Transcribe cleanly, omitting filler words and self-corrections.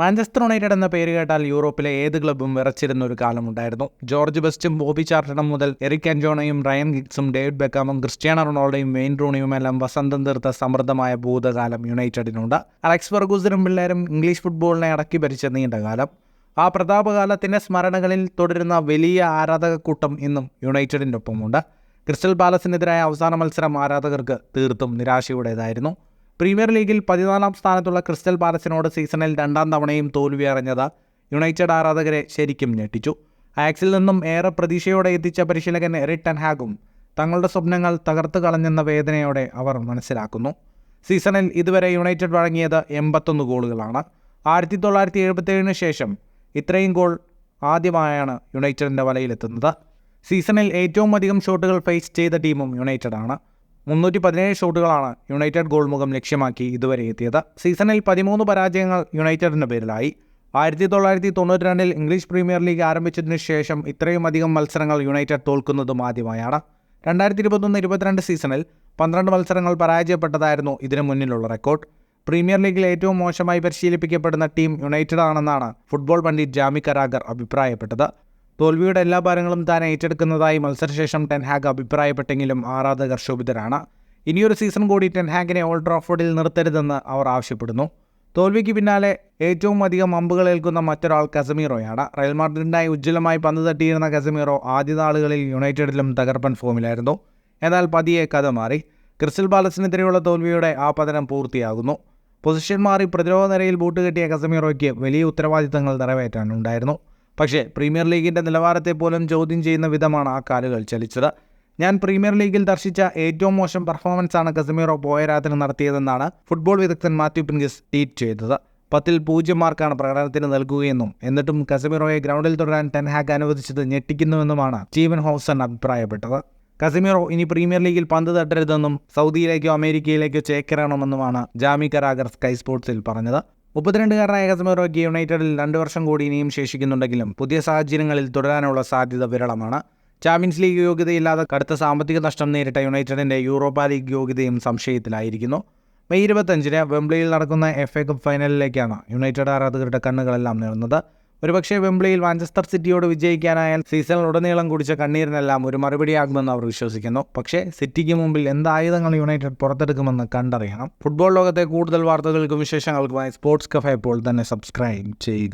Manchester United എന്ന പേര് കേട്ടാൽ യൂറോപ്പിലെ ഏത് ക്ലബ്ബും വിറച്ചിരുന്ന ഒരു കാലമുണ്ടായിരുന്നു. ജോർജ് ബെസ്റ്റും ബോബി ചാർട്ടണും മുതൽ എറിക് ആന്റോണയും റയൻ ഗിഗ്സും ഡേവിഡ് ബെക്കാമും ക്രിസ്ത്യാനോ റൊണാൾഡോയും വെയിൻ റൂണിയുമെല്ലാം വസന്തം തീർത്ത സമൃദ്ധമായ ഭൂതകാലം യുണൈറ്റഡിനുണ്ട്. അലക്സ് ഫെർഗൂസനും പിള്ളേരും ഇംഗ്ലീഷ് ഫുട്ബോളിനെ അടക്കി ഭരിച്ച നീണ്ടകാലം. ആ പ്രതാപകാലത്തിന്റെ സ്മരണകളിൽ തുടരുന്ന വലിയ ആരാധകക്കൂട്ടം ഇന്നും യുണൈറ്റഡിൻ്റെ ഒപ്പമുണ്ട്. ക്രിസ്റ്റൽ പാലസിനെതിരായ അവസാന മത്സരം ആരാധകർക്ക് തീർത്തും നിരാശയുടേതായിരുന്നു. പ്രീമിയർ ലീഗിൽ 14ാം സ്ഥാനത്തുള്ള ക്രിസ്റ്റൽ പാലസിനോട് സീസണിൽ 2ാം തവണയും തോൽവി അറിഞ്ഞത് യുണൈറ്റഡ് ആരാധകരെ ശരിക്കും ഞെട്ടിച്ചു. അയാക്സിൽ നിന്നും ഏറെ പ്രതീക്ഷയോടെ എത്തിച്ച പരിശീലകൻ എറിക് ടെൻ ഹാഗും തങ്ങളുടെ സ്വപ്നങ്ങൾ തകർത്ത് കളഞ്ഞെന്ന വേദനയോടെ അവർ മനസ്സിലാക്കുന്നു. സീസണിൽ ഇതുവരെ യുണൈറ്റഡ് വഴങ്ങിയത് 81 ഗോളുകളാണ്. 1977 ശേഷം ഇത്രയും ഗോൾ ആദ്യമായാണ് യുണൈറ്റഡിൻ്റെ വലയിലെത്തുന്നത്. സീസണിൽ ഏറ്റവും അധികം ഷോട്ടുകൾ ഫേസ് ചെയ്ത ടീമും യുണൈറ്റഡാണ്. 317 ഷോട്ടുകളാണ് യുണൈറ്റഡ് ഗോൾ മുഖം ലക്ഷ്യമാക്കി ഇതുവരെ എത്തിയത്. സീസണിൽ 13 പരാജയങ്ങൾ യുണൈറ്റഡിൻ്റെ പേരിലായി. 1992 ഇംഗ്ലീഷ് പ്രീമിയർ ലീഗ് ആരംഭിച്ചതിനു ശേഷം ഇത്രയും അധികം മത്സരങ്ങൾ യുണൈറ്റഡ് തോൽക്കുന്നതും ആദ്യമായാണ്. 2021-22 സീസണിൽ 12 മത്സരങ്ങൾ പരാജയപ്പെട്ടതായിരുന്നു ഇതിനു മുന്നിലുള്ള റെക്കോർഡ്. പ്രീമിയർ ലീഗിൽ ഏറ്റവും മോശമായി പരിശീലിപ്പിക്കപ്പെടുന്ന ടീം യുണൈറ്റഡ് ആണെന്നാണ് ഫുട്ബോൾ പണ്ഡിറ്റ് ജാമി കരാഗർ അഭിപ്രായപ്പെട്ടത്. തോൽവിയുടെ എല്ലാ ഭാരങ്ങളും താൻ ഏറ്റെടുക്കുന്നതായി മത്സരശേഷം ടെൻ ഹാഗ് അഭിപ്രായപ്പെട്ടെങ്കിലും ആരാധകർ ക്ഷോഭിതരാണ്. ഇനിയൊരു സീസൺ കൂടി ടെൻ ഹാഗിനെ ഓൾഡ് ട്രാഫോർഡിൽ നിർത്തരുതെന്ന് അവർ ആവശ്യപ്പെടുന്നു. തോൽവിക്ക് പിന്നാലെ ഏറ്റവും അധികം അമ്പുകൾ ഏൽക്കുന്ന മറ്റൊരാൾ കസമീറോയാണ്. റയൽ മാഡ്രിഡിനായി ഉജ്ജ്വലമായി പന്ത് തട്ടിയിരുന്ന കസമീറോ ആദ്യ നാളുകളിൽ യുണൈറ്റഡിലും തകർപ്പൻ ഫോമിലായിരുന്നു. എന്നാൽ പതിയെ കഥ മാറി. ക്രിസ്റ്റൽ പാലസിനെതിരെയുള്ള തോൽവിയുടെ ആ പതനം പൂർത്തിയാകുന്നു. പൊസിഷൻ മാറി പ്രതിരോധ നിരയിൽ ബൂട്ട് കെട്ടിയ കസമീറോയ്ക്ക് വലിയ ഉത്തരവാദിത്തങ്ങൾ നിറവേറ്റാനുണ്ടായിരുന്നു. പക്ഷേ പ്രീമിയർ ലീഗിൻ്റെ നിലവാരത്തെ പോലും ചോദ്യം ചെയ്യുന്ന വിധമാണ് ആ കാലുകൾ ചലിച്ചത്. ഞാൻ പ്രീമിയർ ലീഗിൽ ദർശിച്ച ഏറ്റവും മോശം പെർഫോമൻസാണ് കസമീറോ പോയ രാത്രി നടത്തിയതെന്നാണ് ഫുട്ബോൾ വിദഗ്ധൻ മാത്യു പിൻഗിസ് ട്വീറ്റ് ചെയ്തത്. 10ൽ 0 മാർക്കാണ് പ്രകടനത്തിന് നൽകുകയെന്നും എന്നിട്ടും കസമീറോയെ ഗ്രൗണ്ടിൽ തുടരാൻ ടെൻ ഹാഗ് അനുവദിച്ചത് ഞെട്ടിക്കുന്നുവെന്നുമാണ് സ്റ്റീവൻ ഹൗസൺ അഭിപ്രായപ്പെട്ടത്. കസമീറോ ഇനി പ്രീമിയർ ലീഗിൽ പന്ത് തട്ടരുതെന്നും സൗദിയിലേക്കോ അമേരിക്കയിലേക്കോ ചേക്കേറണമെന്നുമാണ് ജാമി കരാഗർ സ്കൈ സ്പോർട്സിൽ പറഞ്ഞത്. 32-കാരനായ കസമീറോയ്ക്ക് യുണൈറ്റഡിൽ 2 വർഷം കൂടി ഇനിയും ശേഷിക്കുന്നുണ്ടെങ്കിലും പുതിയ സാഹചര്യങ്ങളിൽ തുടരാനുള്ള സാധ്യത വിരളമാണ്. ചാമ്പ്യൻസ് ലീഗ് യോഗ്യതയില്ലാതെ കടുത്ത സാമ്പത്തിക നഷ്ടം നേരിട്ട യുണൈറ്റഡിൻ്റെ യൂറോപ്പ ലീഗ് യോഗ്യതയും സംശയത്തിലായിരിക്കുന്നു. മെയ് 25-ന് വെംബ്ലിയിൽ നടക്കുന്ന FA കപ്പ് ഫൈനലിലേക്കാണ് യുണൈറ്റഡ് ആരാധകരുടെ കണ്ണുകളെല്ലാം നീളുന്നത്. ഒരുപക്ഷേ വെംബ്ലിയിൽ മാഞ്ചസ്റ്റർ സിറ്റിയോട് വിജയിക്കാനായാൽ സീസണിലുടനീളം കുടിച്ച കണ്ണീരിനെല്ലാം ഒരു മറുപടിയാകുമെന്ന് അവർ വിശ്വസിക്കുന്നു. പക്ഷേ സിറ്റിക്ക് മുമ്പിൽ എന്തായുധങ്ങൾ യുണൈറ്റഡ് പുറത്തെടുക്കുമെന്ന് കണ്ടറിയണം. ഫുട്ബോൾ ലോകത്തെ കൂടുതൽ വാർത്തകൾക്കും വിശേഷങ്ങൾക്കുമായി സ്പോർട്സ് കഫേ ഇപ്പോൾ തന്നെ സബ്സ്ക്രൈബ് ചെയ്യുക.